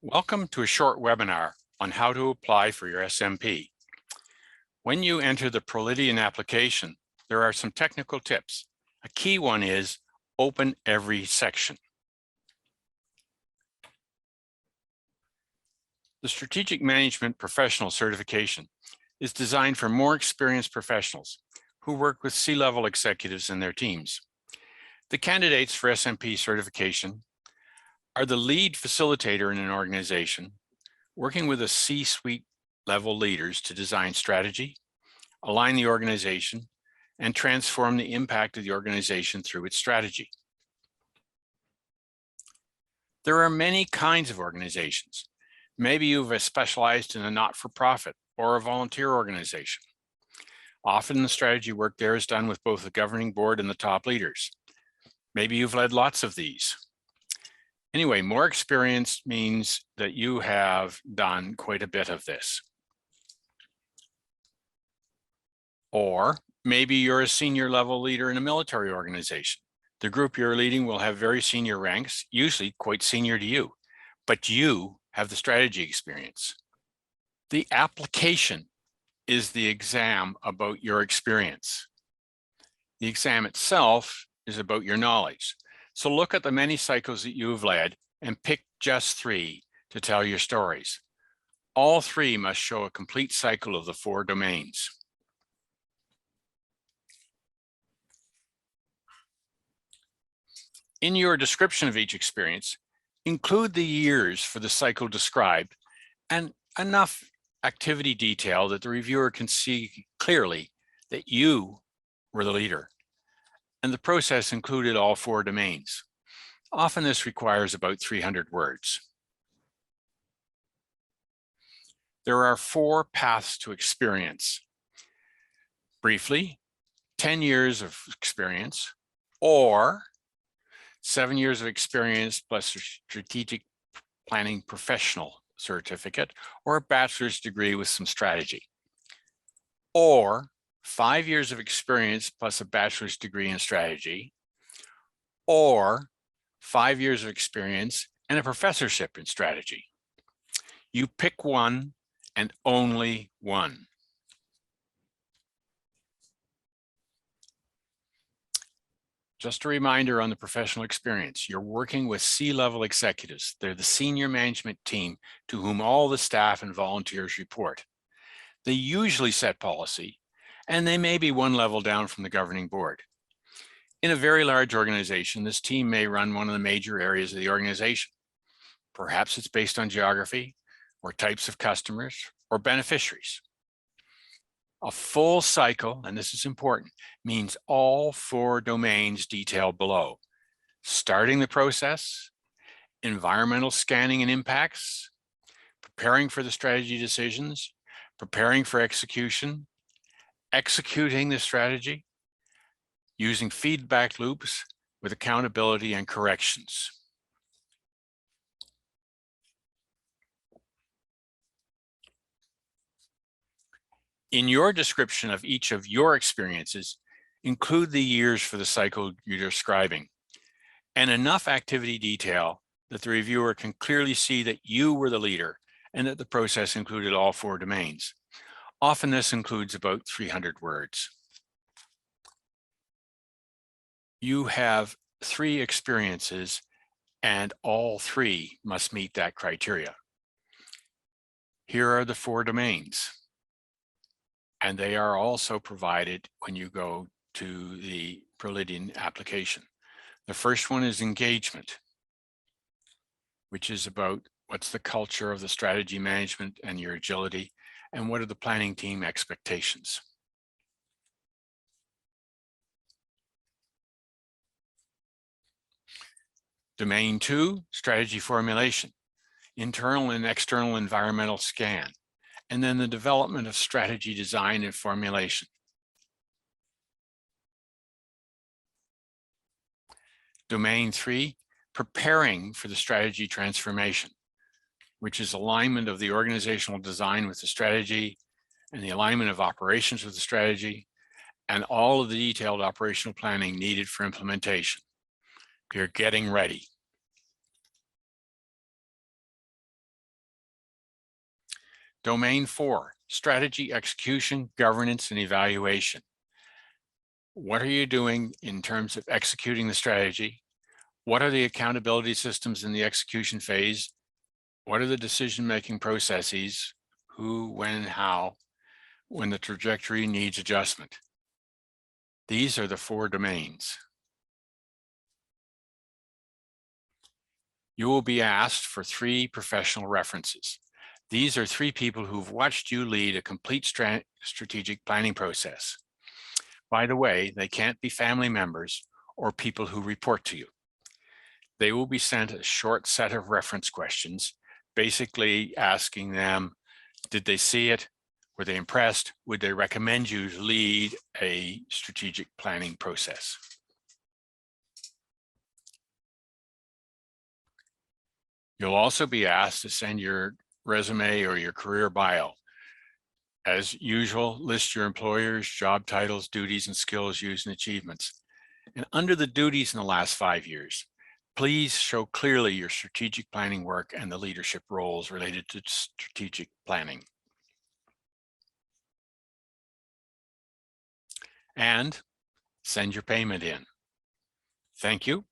Welcome to a short webinar on how to apply for your SMP. When you enter the Prolidian application, there are some technical tips. A key one is open every section. The Strategic Management Professional Certification is designed for more experienced professionals who work with C-level executives and their teams. The candidates for SMP certification are the lead facilitator in an organization, working with a C-suite level leaders to design strategy, align the organization, and transform the impact of the organization through its strategy. There are many kinds of organizations. Maybe you've specialized in a not-for-profit or a volunteer organization. Often the strategy work there is done with both the governing board and the top leaders. Maybe you've led lots of these. Anyway, more experience means that you have done quite a bit of this. Or maybe you're a senior level leader in a military organization. The group you're leading will have very senior ranks, usually quite senior to you, but you have the strategy experience. The application is the exam about your experience. The exam itself is about your knowledge. So look at the many cycles that you've led and pick just 3 to tell your stories. All 3 must show a complete cycle of the 4 domains. In your description of each experience, include the years for the cycle described and enough activity detail that the reviewer can see clearly that you were the leader. And the process included all 4 domains. Often this requires about 300 words. There are 4 paths to experience. Briefly, 10 years of experience, or 7 years of experience plus a strategic planning professional certificate, or a bachelor's degree with some strategy, or 5 years of experience plus a bachelor's degree in strategy, or 5 years of experience and a professorship in strategy. You pick one and only one. Just a reminder on the professional experience, you're working with C-level executives. They're the senior management team to whom all the staff and volunteers report. They usually set policy, and they may be one level down from the governing board. In a very large organization, this team may run one of the major areas of the organization. Perhaps it's based on geography, or types of customers, or beneficiaries. A full cycle, and this is important, means all 4 domains detailed below. Starting the process, environmental scanning and impacts, preparing for the strategy decisions, preparing for execution, executing the strategy, using feedback loops with accountability and corrections. In your description of each of your experiences, include the years for the cycle you're describing and enough activity detail that the reviewer can clearly see that you were the leader and that the process included all 4 domains. Often this includes about 300 words. You have 3 experiences and all 3 must meet that criteria. Here are the 4 domains. And they are also provided when you go to the Prolidian application. The first one is engagement, which is about what's the culture of the strategy management and your agility, and what are the planning team expectations. Domain 2, strategy formulation, internal and external environmental scan, and then the development of strategy design and formulation. Domain 3, preparing for the strategy transformation, which is alignment of the organizational design with the strategy and the alignment of operations with the strategy and all of the detailed operational planning needed for implementation. You're getting ready. Domain 4, strategy, execution, governance, and evaluation. What are you doing in terms of executing the strategy? What are the accountability systems in the execution phase? What are the decision-making processes? Who, when, how, when the trajectory needs adjustment? These are the 4 domains. You will be asked for 3 professional references. These are 3 people who've watched you lead a complete strategic planning process. By the way, they can't be family members or people who report to you. They will be sent a short set of reference questions, basically asking them, did they see it? Were they impressed? Would they recommend you to lead a strategic planning process? You'll also be asked to send your resume or your career bio. As usual, list your employers, job titles, duties, and skills used in achievements. And under the duties in the last 5 years, please show clearly your strategic planning work and the leadership roles related to strategic planning. And send your payment in. Thank you.